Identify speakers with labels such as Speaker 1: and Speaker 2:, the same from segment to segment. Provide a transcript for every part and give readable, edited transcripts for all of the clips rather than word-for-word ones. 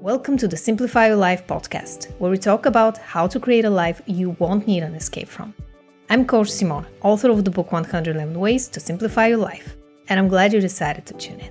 Speaker 1: Welcome to the Simplify Your Life podcast, where we talk about how to create a life you won't need an escape from. I'm Coach Simone, author of the book 111 Ways to Simplify Your Life, and I'm glad you decided to tune in.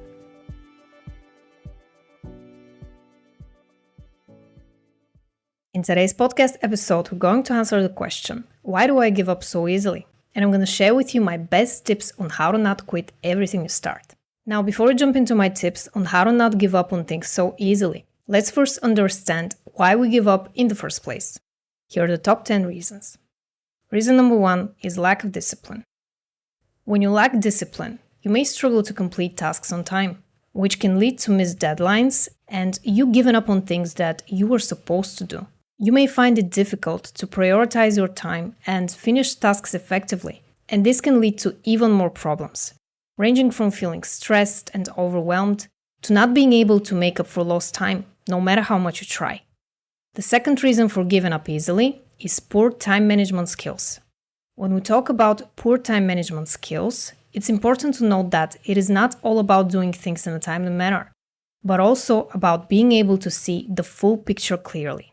Speaker 1: In today's podcast episode, we're going to answer the question, why do I give up so easily? And I'm going to share with you my best tips on how to not quit everything you start. Now, before we jump into my tips on how to not give up on things so easily, let's first understand why we give up in the first place. Here are the top 10 reasons. Reason number 1 is lack of discipline. When you lack discipline, you may struggle to complete tasks on time, which can lead to missed deadlines and you giving up on things that you were supposed to do. You may find it difficult to prioritize your time and finish tasks effectively, and this can lead to even more problems, ranging from feeling stressed and overwhelmed to not being able to make up for lost time, no matter how much you try. The second reason for giving up easily is poor time management skills. When we talk about poor time management skills, it's important to note that it is not all about doing things in a timely manner, but also about being able to see the full picture clearly.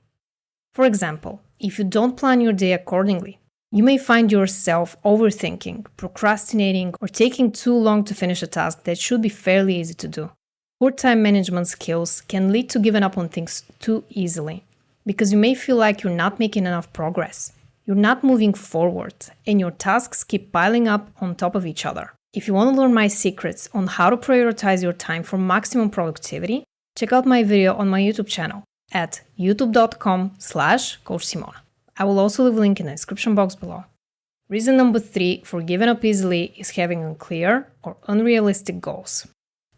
Speaker 1: For example, if you don't plan your day accordingly, you may find yourself overthinking, procrastinating, or taking too long to finish a task that should be fairly easy to do. Poor time management skills can lead to giving up on things too easily, because you may feel like you're not making enough progress, you're not moving forward, and your tasks keep piling up on top of each other. If you want to learn my secrets on how to prioritize your time for maximum productivity, check out my video on my YouTube channel at youtube.com/Coach Simone. I will also leave a link in the description box below. Reason number 3 for giving up easily is having unclear or unrealistic goals.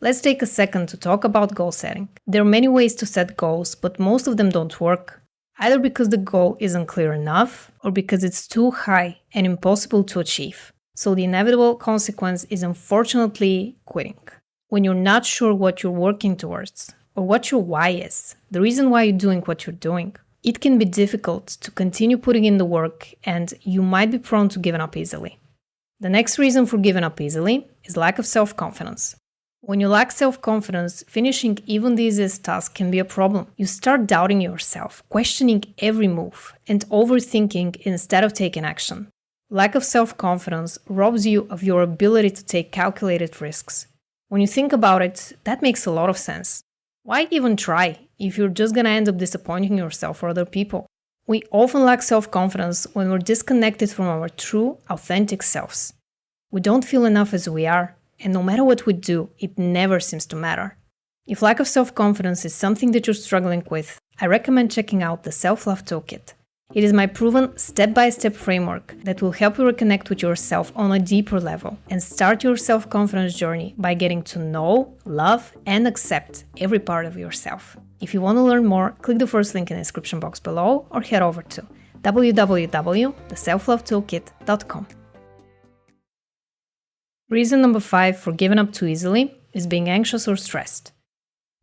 Speaker 1: Let's take a second to talk about goal setting. There are many ways to set goals, but most of them don't work, either because the goal isn't clear enough or because it's too high and impossible to achieve. So the inevitable consequence is unfortunately quitting. When you're not sure what you're working towards or what your why is, the reason why you're doing what you're doing, it can be difficult to continue putting in the work and you might be prone to giving up easily. The next reason for giving up easily is lack of self-confidence. When you lack self-confidence, finishing even the easiest task can be a problem. You start doubting yourself, questioning every move, and overthinking instead of taking action. Lack of self-confidence robs you of your ability to take calculated risks. When you think about it, that makes a lot of sense. Why even try if you're just gonna end up disappointing yourself or other people? We often lack self-confidence when we're disconnected from our true, authentic selves. We don't feel enough as we are. And no matter what we do, it never seems to matter. If lack of self-confidence is something that you're struggling with, I recommend checking out the Self-Love Toolkit. It is my proven step-by-step framework that will help you reconnect with yourself on a deeper level and start your self-confidence journey by getting to know, love, and accept every part of yourself. If you want to learn more, click the first link in the description box below or head over to www.theselflovetoolkit.com. Reason number 5 for giving up too easily is being anxious or stressed.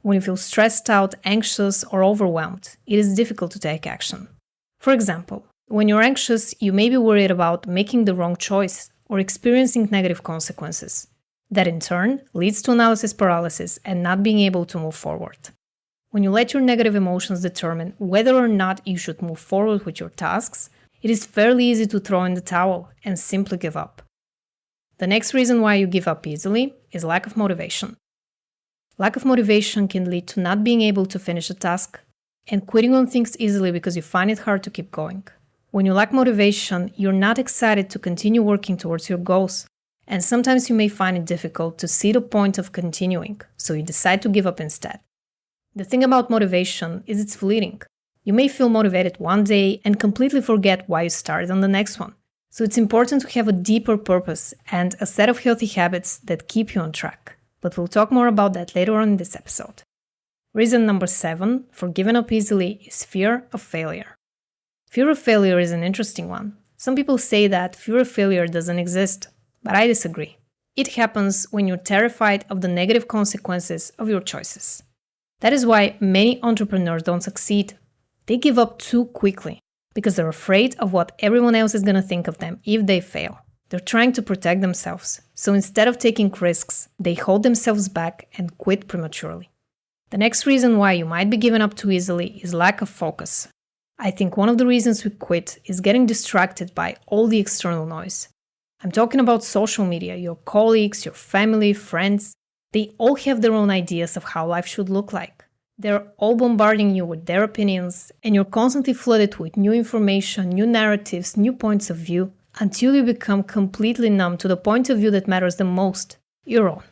Speaker 1: When you feel stressed out, anxious, or overwhelmed, it is difficult to take action. For example, when you're anxious, you may be worried about making the wrong choice or experiencing negative consequences. That in turn leads to analysis paralysis and not being able to move forward. When you let your negative emotions determine whether or not you should move forward with your tasks, it is fairly easy to throw in the towel and simply give up. The next reason why you give up easily is lack of motivation. Lack of motivation can lead to not being able to finish a task and quitting on things easily because you find it hard to keep going. When you lack motivation, you're not excited to continue working towards your goals, and sometimes you may find it difficult to see the point of continuing, so you decide to give up instead. The thing about motivation is it's fleeting. You may feel motivated one day and completely forget why you started on the next one. So it's important to have a deeper purpose and a set of healthy habits that keep you on track. But we'll talk more about that later on in this episode. Reason number 7 for giving up easily is fear of failure. Fear of failure is an interesting one. Some people say that fear of failure doesn't exist, but I disagree. It happens when you're terrified of the negative consequences of your choices. That is why many entrepreneurs don't succeed. They give up too quickly, because they're afraid of what everyone else is going to think of them if they fail. They're trying to protect themselves, so instead of taking risks, they hold themselves back and quit prematurely. The next reason why you might be giving up too easily is lack of focus. I think one of the reasons we quit is getting distracted by all the external noise. I'm talking about social media, your colleagues, your family, friends. They all have their own ideas of how life should look like. They're all bombarding you with their opinions, and you're constantly flooded with new information, new narratives, new points of view, until you become completely numb to the point of view that matters the most, your own.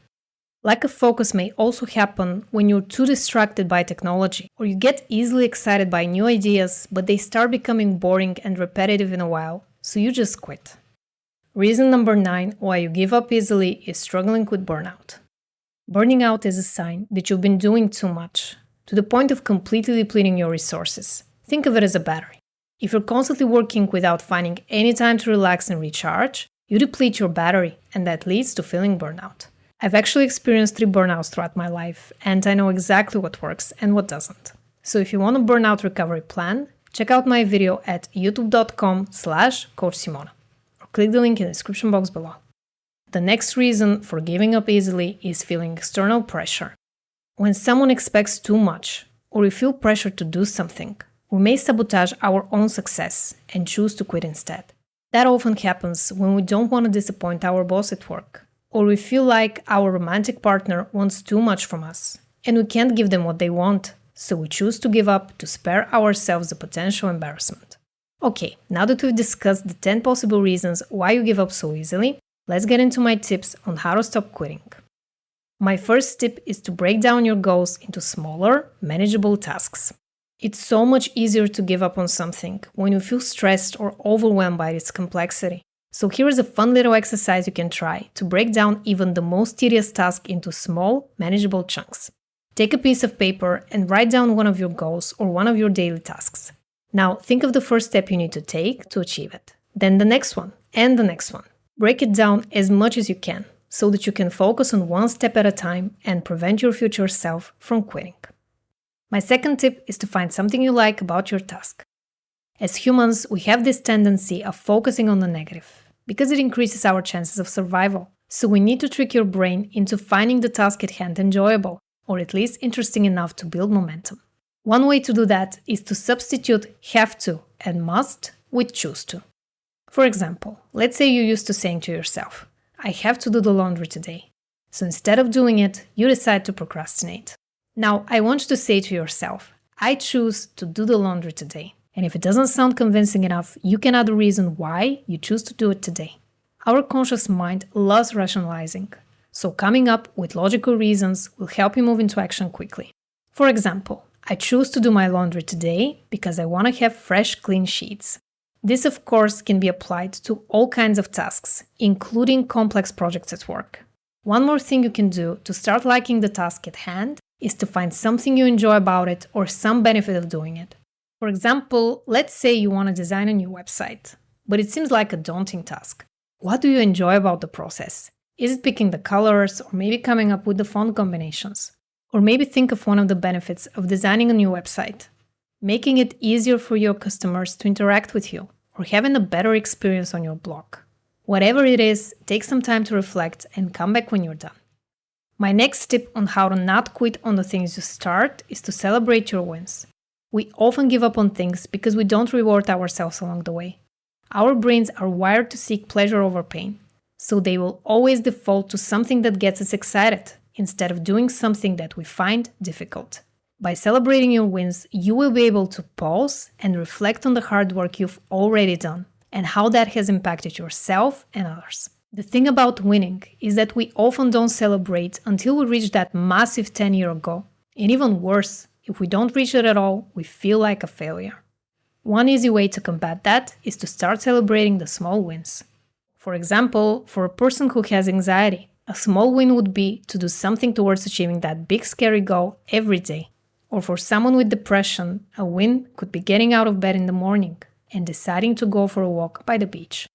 Speaker 1: Lack of focus may also happen when you're too distracted by technology, or you get easily excited by new ideas, but they start becoming boring and repetitive in a while, so you just quit. Reason number 9 why you give up easily is struggling with burnout. Burning out is a sign that you've been doing too much, to the point of completely depleting your resources. Think of it as a battery. If you're constantly working without finding any time to relax and recharge, you deplete your battery, and that leads to feeling burnout. I've actually experienced 3 burnouts throughout my life, and I know exactly what works and what doesn't. So if you want a burnout recovery plan, check out my video at youtube.com/coachsimona or click the link in the description box below. The next reason for giving up easily is feeling external pressure. When someone expects too much, or we feel pressure to do something, we may sabotage our own success and choose to quit instead. That often happens when we don't want to disappoint our boss at work, or we feel like our romantic partner wants too much from us, and we can't give them what they want, so we choose to give up to spare ourselves the potential embarrassment. Okay, now that we've discussed the 10 possible reasons why you give up so easily, let's get into my tips on how to stop quitting. My first tip is to break down your goals into smaller, manageable tasks. It's so much easier to give up on something when you feel stressed or overwhelmed by its complexity. So here is a fun little exercise you can try to break down even the most tedious task into small, manageable chunks. Take a piece of paper and write down one of your goals or one of your daily tasks. Now think of the first step you need to take to achieve it. Then the next one and the next one. Break it down as much as you can, so that you can focus on one step at a time and prevent your future self from quitting. My second tip is to find something you like about your task. As humans, we have this tendency of focusing on the negative, because it increases our chances of survival. So we need to trick your brain into finding the task at hand enjoyable, or at least interesting enough to build momentum. One way to do that is to substitute have to and must with choose to. For example, let's say you're used to saying to yourself, I have to do the laundry today. So instead of doing it, you decide to procrastinate. Now, I want you to say to yourself, I choose to do the laundry today. And if it doesn't sound convincing enough, you can add a reason why you choose to do it today. Our conscious mind loves rationalizing. So coming up with logical reasons will help you move into action quickly. For example, I choose to do my laundry today because I want to have fresh, clean sheets. This, of course, can be applied to all kinds of tasks, including complex projects at work. One more thing you can do to start liking the task at hand is to find something you enjoy about it or some benefit of doing it. For example, let's say you want to design a new website, but it seems like a daunting task. What do you enjoy about the process? Is it picking the colors or maybe coming up with the font combinations? Or maybe think of one of the benefits of designing a new website. Making it easier for your customers to interact with you, or having a better experience on your blog. Whatever it is, take some time to reflect and come back when you're done. My next tip on how to not quit on the things you start is to celebrate your wins. We often give up on things because we don't reward ourselves along the way. Our brains are wired to seek pleasure over pain, so they will always default to something that gets us excited instead of doing something that we find difficult. By celebrating your wins, you will be able to pause and reflect on the hard work you've already done and how that has impacted yourself and others. The thing about winning is that we often don't celebrate until we reach that massive 10-year goal. And even worse, if we don't reach it at all, we feel like a failure. One easy way to combat that is to start celebrating the small wins. For example, for a person who has anxiety, a small win would be to do something towards achieving that big scary goal every day. Or for someone with depression, a win could be getting out of bed in the morning and deciding to go for a walk by the beach.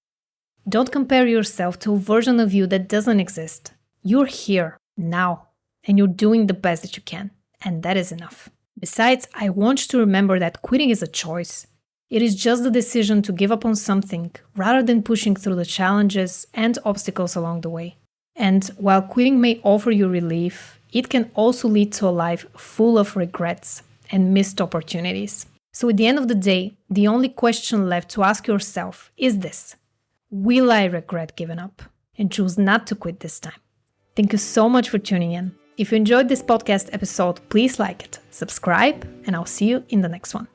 Speaker 1: Don't compare yourself to a version of you that doesn't exist. You're here, now, and you're doing the best that you can, and that is enough. Besides, I want you to remember that quitting is a choice. It is just the decision to give up on something rather than pushing through the challenges and obstacles along the way. And while quitting may offer you relief, it can also lead to a life full of regrets and missed opportunities. So at the end of the day, the only question left to ask yourself is this: will I regret giving up? And choose not to quit this time. Thank you so much for tuning in. If you enjoyed this podcast episode, please like it, subscribe, and I'll see you in the next one.